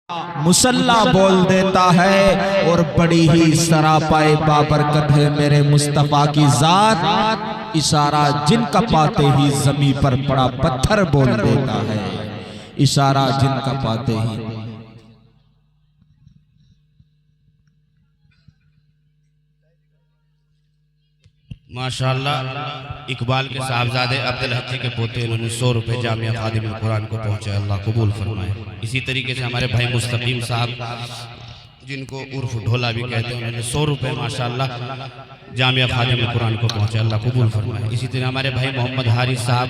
मुसल्ला बोल देता है और बड़ी ही सरापाए बाबरकत है मेरे मुस्तफा की जात। इशारा जिनका पाते ही जमीन पर पड़ा पत्थर बोल देता है। इशारा जिनका पाते ही। माशाअल्लाह इकबाल के साहबजादे अब्दुल हकी के पोते उन्होंने 100 रुपये जामिया खादिमुल कुरान को पहुंचे। अल्लाह कबूल फरमाए। इसी तरीके से हमारे भाई मुस्तकीम साहब जिनको उर्फ ढोला भी कहते हैं उन्होंने 100 रुपये माशाअल्लाह जामिया खादिमुल कुरान को पहुंचे। अल्लाह कबूल फरमाए। इसी तरह हमारे भाई मोहम्मद हारिस साहब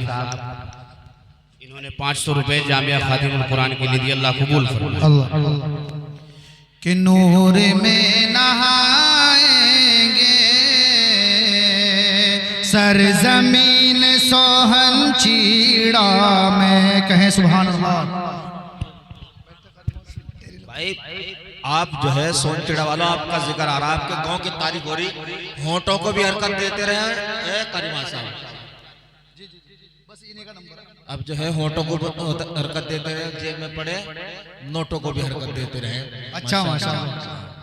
इन्होंने 500 रुपये जामिया खादिमुल कुरान के लिए दिए। अल्लाह कबूल फरमाए। कि नूर में नहाएंगे सरजमीन सोहन चीड़ा में, कहें सुभान अल्लाह। भाई आप जो है सोन चिड़ा वाला आपका जिक्र आ रहा है, आपके गांव की तारीख हो रही, होंठों को भी हरकत देते रहे करीमा साहब। अब जो है होंठों को हरकत देते रहे, जेब में पड़े नोटों को भी हरकत देते रहे। अच्छा माशाअल्लाह।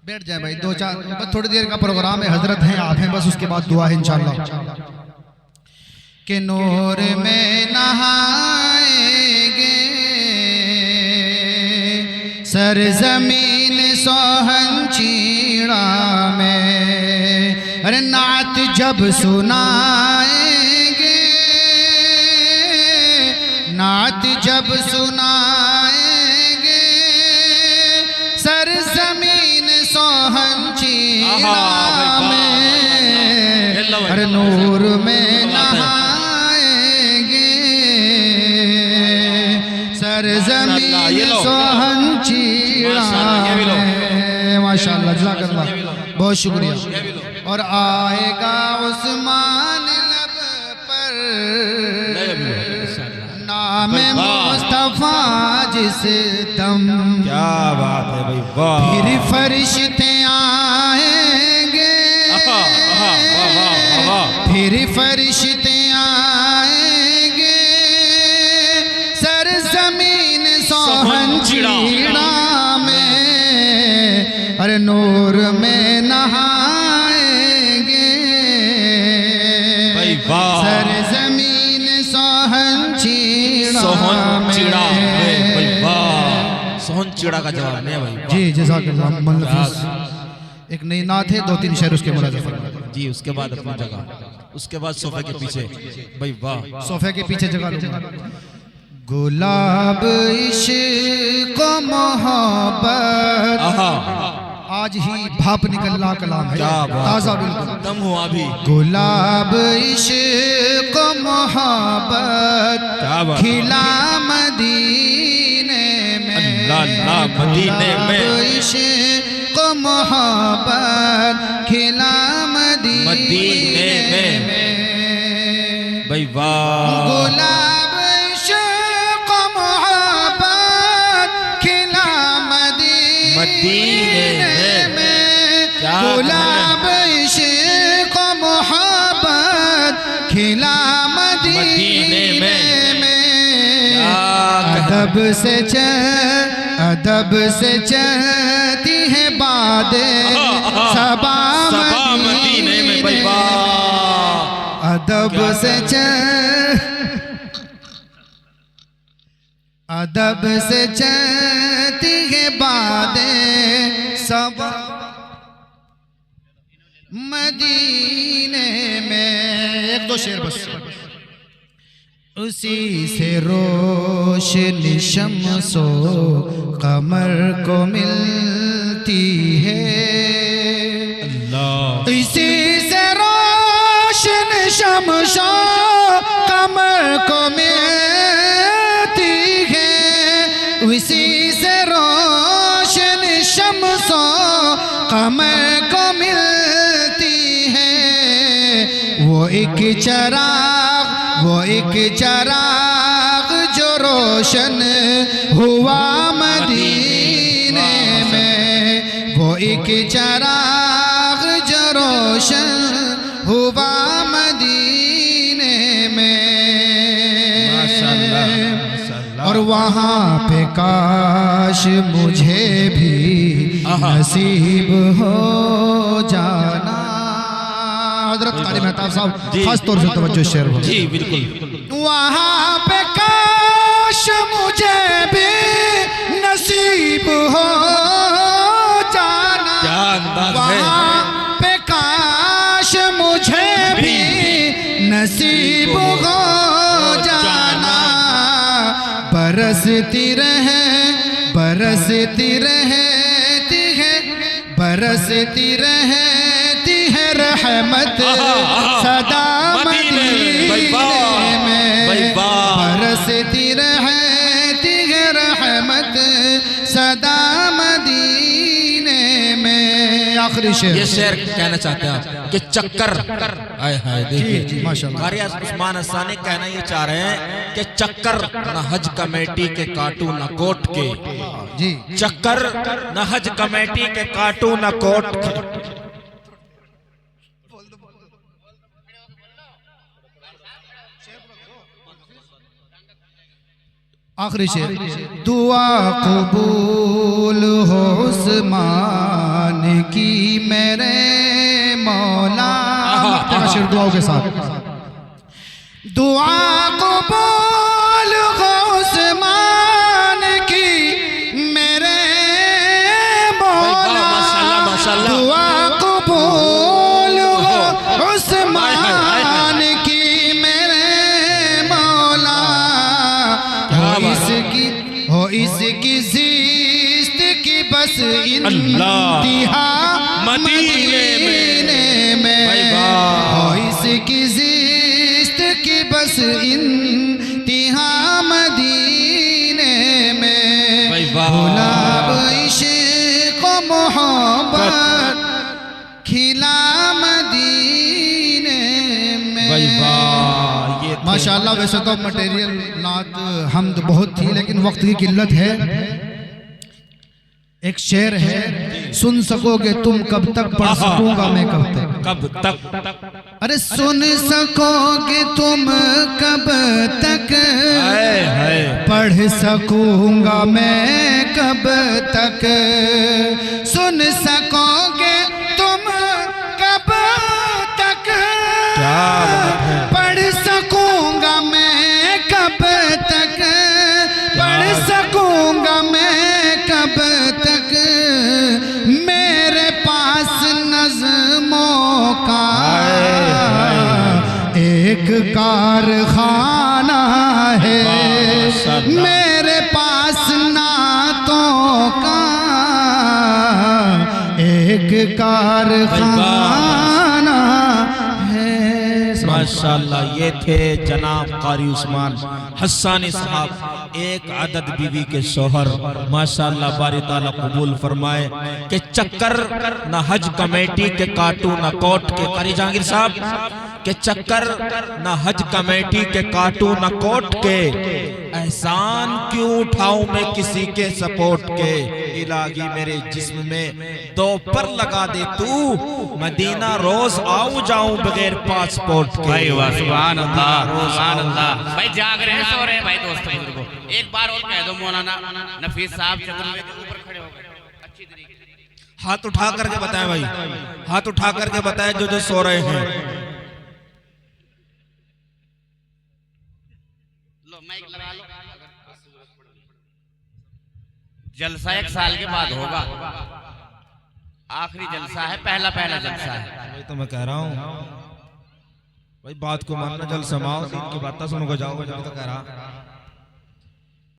बैठ जाए भाई, 2-4 बस थोड़ी देर का प्रोग्राम है। हजरत हैं आप हैं, बस उसके बाद दुआ है इंशाअल्लाह। कि नूर में नहाएंगे सरजमीन सोहन चीड़ा में, अरे नात जब सुनाएंगे, नात जब सुनाएंगे सरजमीन सोहन चीड़ा में, अरे नूर में नहाएंगे सरजमीन सोहन चीड़ा में। माशाअल्लाह जज़ाकल्लाह, बहुत शुक्रिया। और आएगा उस्मान लब पर नाम मुस्तफा जिस दम, क्या बात है भाई, वाह। फिर फरिश्ते आएंगे, फिर फरिश्ते आएंगे सरजमीन सोहन चीड़ा में, अरे नूर में नहाएंगे सरजमीन सोहन चीड़ा में। सोहन चिड़ा का जवाब नहीं है भाई। जी जज़ाकल्लाह। एक नई नात है, 2-3 शेर उसके मुलाज़ा फरमाइए जी। उसके बाद अपनी जगह, उसके बाद सोफे के पीछे भाई, वाह। सोफे के पीछे जगह लूंगा। गुलाब इश्क मोहब्बत, आज ही भाप निकलना कलाम है, ताज़ा बिल्कुल दम हुआ भी। गुलाब इश्क मोहब्बत खिला मदीने में, मदीने में इश्क मोहब्बत खिला मदीने में भाई, वाह। गुलाब इश्क मोहब्बत खिला मदीने में, गुलाब इश्क मोहब्बत खिला मदीने में। अदब से चलती है बातें सबा मदीने में भाई, वाह। अदब से चलती है बातें सब मदीने में। 1-2 शेर बस। उसी से रोशनी शम्सो कमर को मिलती है, इसी से रोशनी शम्सो कमर को मिलती है, उसी से रोशनी शम्सो कमर को मिलती है। वो एक चराग जो रोशन हुआ मदीने में, वो एक चराग जो रोशन हुआ मदीने में। और वहाँ पे काश मुझे भी नसीब हो जाना। हजरत कारी मेहताब साहब खास तौर से तवज्जो शेर हो। जी बिल्कुल। वहाँ पे काश मुझे भी नसीब हो जाना। वहाँ पे काश मुझे भी नसीब हो जाना। बरसती रहे बरसती रहती है बरसती रहती है रहमत सदा मदीने में। बरसती रहती है रहमत सदा मदीने में। आखिरी शेर, ये शेर कहना चाहते हैं आप कि चक्कर, हाय हाय देखिए माशाल्लाह, कारी उस्मान हसानी कहना ये चाह रहे हैं कि चक्कर न हज कमेटी के काटू न कोट के। जी चक्कर न हज कमेटी के काटू न कोट के। आखिरी शेर, दुआ कबूल हो उस्मान की मेरे मौला। शेर दुआओं के साथ, दुआ कबूल हो उस्मान की मेरे मौला। दुआ कबूल हो उस्मान की मेरे मौला। हो इसकी ज़िस्त की बस इंतहा मदीने में। हो इसकी ज़िस्त की बस इंतहा मदीने में। गुलाब इश्क़ व मोहब्बत खिला मदीने में। माशाअल्लाह। वैसे तो मटेरियल नात हमद बहुत थी, लेकिन वक्त की किल्लत है। एक शेर है, सुन सकोगे तुम कब तक, पढ़ सकूंगा मैं कब तक। कब तक? अरे सुन सकोगे तुम कब तक, पढ़ सकूंगा मैं कब तक। सुन सकोगे तुम कब तक, पढ़ सकूंगा मैं कब तक। पढ़ सकूंगा मैं कब तक। मेरे पास नज़्मों का एक कारखाना है। मेरे पास नातों का एक कारखाना है। माशाअल्लाह। ये थे जनाब कारी उस्मान हसानी साहब, एक आदत बीवी के शोहर। माशाअल्लाह बारी ताला कबूल फरमाए कि चक्कर न हज कमेटी के काटू न कोट के। कारी जहांगीर साहब के चक्कर न हज कमेटी के काटू न कोट के। एहसान क्यों उठाऊं मैं किसी के सपोर्ट के। इलाही मेरे जिस्म में दो पर लगा दे तू, मदीना रोज आऊं जाऊं बगैर पासपोर्ट के। भाई वाह, सुभान अल्लाह, सुभान अल्लाह। भाई जाग रहे हैं, सो रहे हैं भाई दोस्तों बुजुर्गों। एक बार और कह दो मौलाना नफीस साहब चतुर्वेदी ऊपर खड़े हो गए अच्छी तरीके से। हाथ उठा करके बताएं भाई, हाथ उठा करके बताएं जो जो सो रहे हैं। लो माइक लगा लो। जलसा 1 साल के बाद होगा, आखिरी जलसा है, पहला जलसा है। वही तो मैं कह रहा हूँ भाई, बात को मानना, जल समाओ, दिन की बात सुनो, जाओ, तो कह रहा